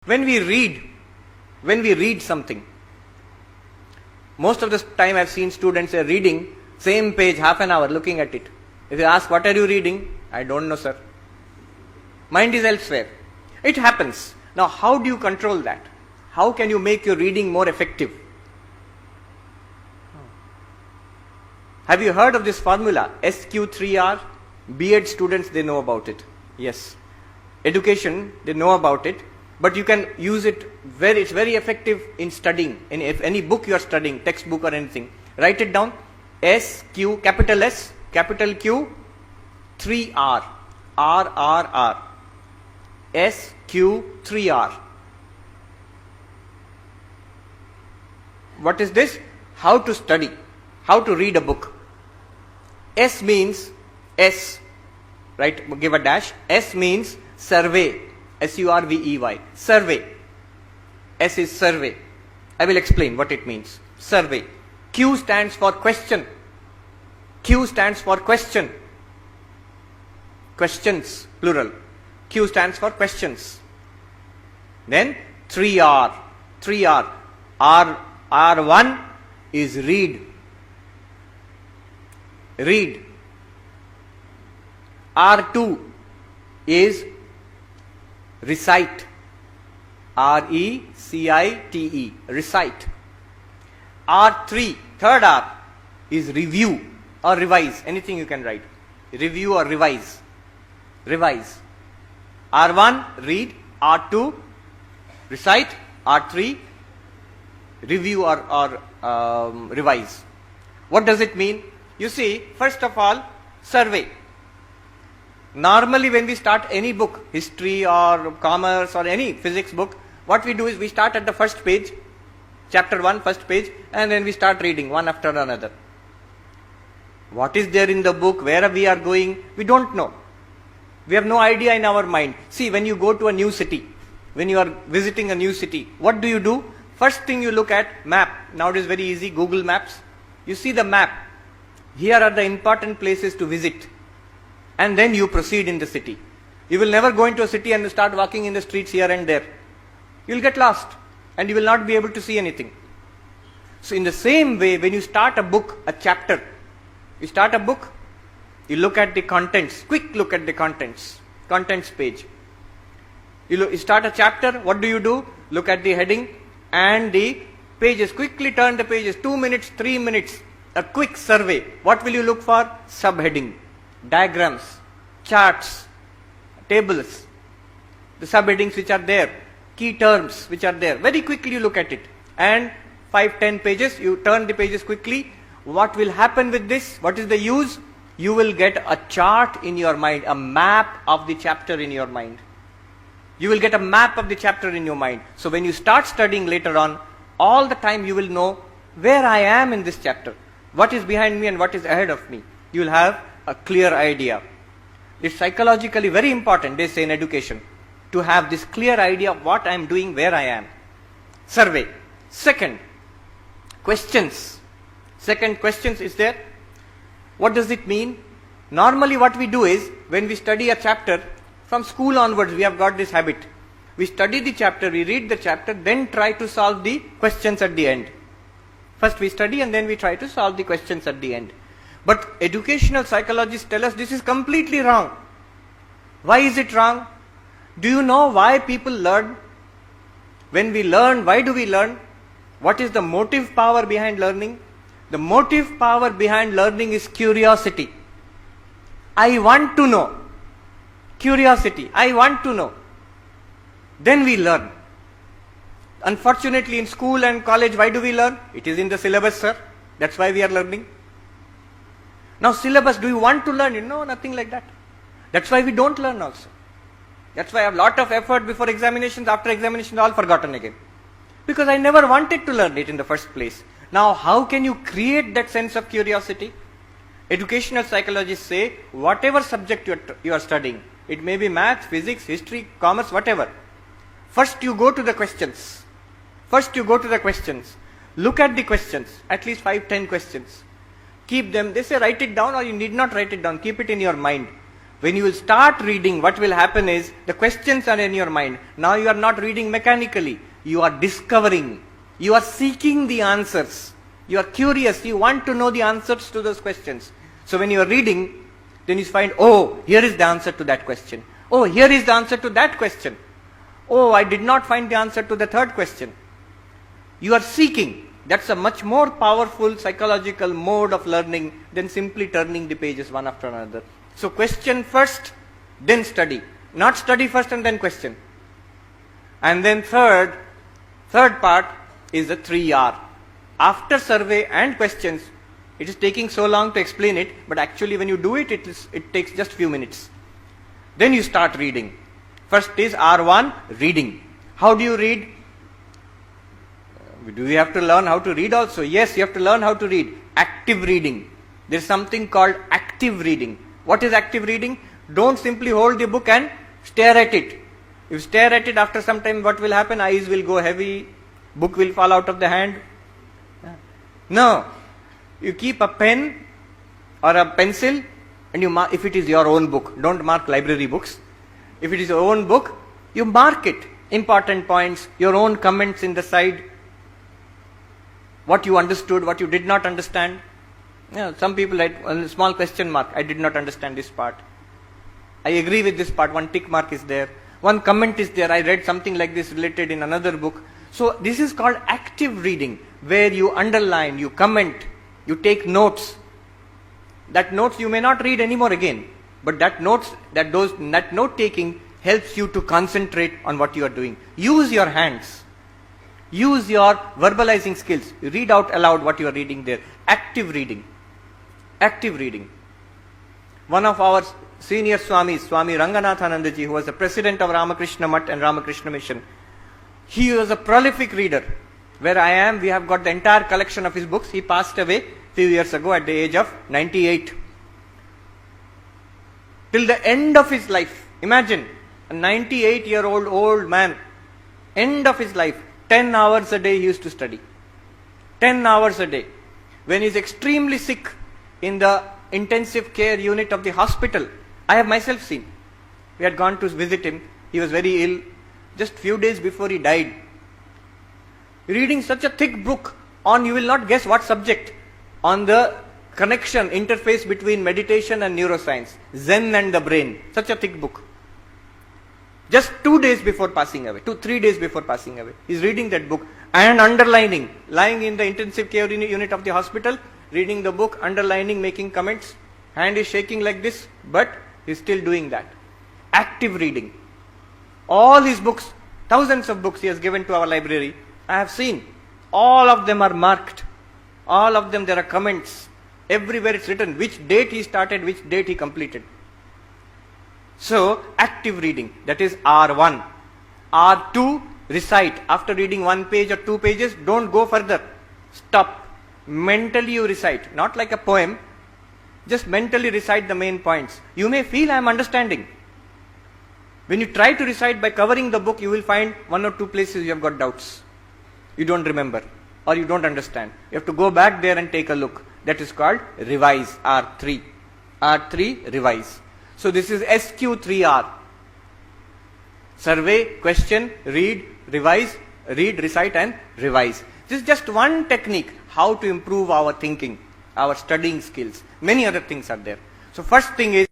When we read something, most of the time I've seen students are reading same page half an hour looking at it. If you ask, what are you reading? I don't know, sir. Mind is elsewhere. It happens. Now, how do you control that? How can you make your reading more effective? Have you heard of this formula? SQ3R? B.Ed students, they know about it. Yes. Education, they know about it. But you can use it it's very effective in studying. In any book you are studying, textbook or anything. Write it down. SQ, capital S, capital Q, 3R. R. SQ3R. What is this? How to study. How to read a book. S means S. Right? Give a dash. S means survey. SURVEY. Survey. S is survey. I will explain what it means. Survey. Q stands for question. Q stands for question. Questions, plural. Q stands for questions. Then 3R. 3R. R1 is read. Read. R2 is recite. RECITE. Recite. R3, third R, is review or revise. Anything you can write. Review or revise. Revise. R1, read. R2, recite. R3, review or revise. What does it mean? You see, first of all, survey. Normally when we start any book, history or commerce or any physics book, what we do is we start at the first page, chapter 1, first page, and then we start reading one after another. What is there in the book, where we are going, we don't know. We have no idea in our mind. See, when you go to a new city, when you are visiting a new city, what do? First thing you look at, map. Now it is very easy, Google Maps. You see the map. Here are the important places to visit. And then you proceed in the city. You will never go into a city and start walking in the streets here and there. You will get lost and you will not be able to see anything. So in the same way, when you start a book, a chapter, you start a book, you look at the contents, quick look at the contents page. You start a chapter, what do? Look at the heading and the pages, quickly turn the pages, 2 minutes, 3 minutes, a quick survey. What will you look for? Subheading. Diagrams, charts, tables, the subheadings which are there, key terms which are there. Very quickly you look at it. And 5-10 pages, you turn the pages quickly. What will happen with this? What is the use? You will get a chart in your mind, a map of the chapter in your mind. You will get a map of the chapter in your mind. So when you start studying later on, all the time you will know where I am in this chapter, what is behind me and what is ahead of me. You will have a clear idea. It's psychologically very important, they say in education, to have this clear idea of what I am doing, where I am. Survey. Second, questions. Second, questions is there. What does it mean? Normally what we do is, when we study a chapter, from school onwards we have got this habit. We study the chapter, we read the chapter, then try to solve the questions at the end. First we study and then we try to solve the questions at the end. But educational psychologists tell us this is completely wrong. Why is it wrong? Do you know why people learn? When we learn, why do we learn? What is the motive power behind learning? The motive power behind learning is curiosity. I want to know. Curiosity. I want to know. Then we learn. Unfortunately, in school and college, why do we learn? It is in the syllabus, sir. That's why we are learning. Now syllabus, do you want to learn? No, nothing like that. That's why we don't learn also. That's why I have lot of effort before examinations, after examinations, all forgotten again. Because I never wanted to learn it in the first place. Now how can you create that sense of curiosity? Educational psychologists say, whatever subject you are studying, it may be maths, physics, history, commerce, whatever. First you go to the questions. Look at the questions, at least 5-10 questions. Keep them, they say write it down or you need not write it down, keep it in your mind. When you will start reading, what will happen is, the questions are in your mind. Now you are not reading mechanically. You are discovering. You are seeking the answers. You are curious. You want to know the answers to those questions. So when you are reading, then you find, oh, here is the answer to that question. Oh, here is the answer to that question. Oh, I did not find the answer to the third question. You are seeking. That's a much more powerful psychological mode of learning than simply turning the pages one after another. So question first, then study. Not study first and then question. And then third part is the 3R. After survey and questions, it is taking so long to explain it, but actually when you do it, it takes just few minutes. Then you start reading. First is R1, reading. How do you read? Do we have to learn how to read also? Yes, you have to learn how to read. Active reading. There is something called active reading. What is active reading? Don't simply hold the book and stare at it. If you stare at it, after some time what will happen? Eyes will go heavy, book will fall out of the hand. No. You keep a pen or a pencil and you mark, if it is your own book, don't mark library books. If it is your own book, you mark it. Important points, your own comments in the side, what you understood, what you did not understand. Some people write a small question mark, I did not understand this part. I agree with this part, one tick mark is there. One comment is there, I read something like this related in another book. So this is called active reading, where you underline, you comment, you take notes. That notes you may not read anymore again, but that note taking helps you to concentrate on what you are doing. Use your hands. Use your verbalizing skills. Read out aloud what you are reading there. Active reading. Active reading. One of our senior Swamis, Swami Ranganathanandaji, who was the president of Ramakrishna Mutt and Ramakrishna Mission, he was a prolific reader. Where I am, we have got the entire collection of his books. He passed away a few years ago at the age of 98. Till the end of his life, imagine, a 98-year-old old man, end of his life, 10 hours a day he used to study. 10 hours a day. When he is extremely sick in the intensive care unit of the hospital, I have myself seen. We had gone to visit him. He was very ill. Just few days before he died. Reading such a thick book on, you will not guess what subject, on the connection, interface between meditation and neuroscience, Zen and the brain. Such a thick book. Just 2 days before passing away, 3 days before passing away, he is reading that book and underlining, lying in the intensive care unit of the hospital, reading the book, underlining, making comments. Hand is shaking like this, but he is still doing that. Active reading. All his books, thousands of books he has given to our library, I have seen. All of them are marked. All of them there are comments. Everywhere it's written which date he started, which date he completed. So, active reading, that is R1. R2, recite. After reading 1 page or 2 pages, don't go further. Stop. Mentally you recite. Not like a poem. Just mentally recite the main points. You may feel I am understanding. When you try to recite by covering the book, you will find 1 or 2 places you have got doubts. You don't remember or you don't understand. You have to go back there and take a look. That is called revise, R3. R3, revise. So this is SQ3R. Survey, question, read, revise, read, recite and revise. This is just one technique how to improve our thinking, our studying skills. Many other things are there. So first thing is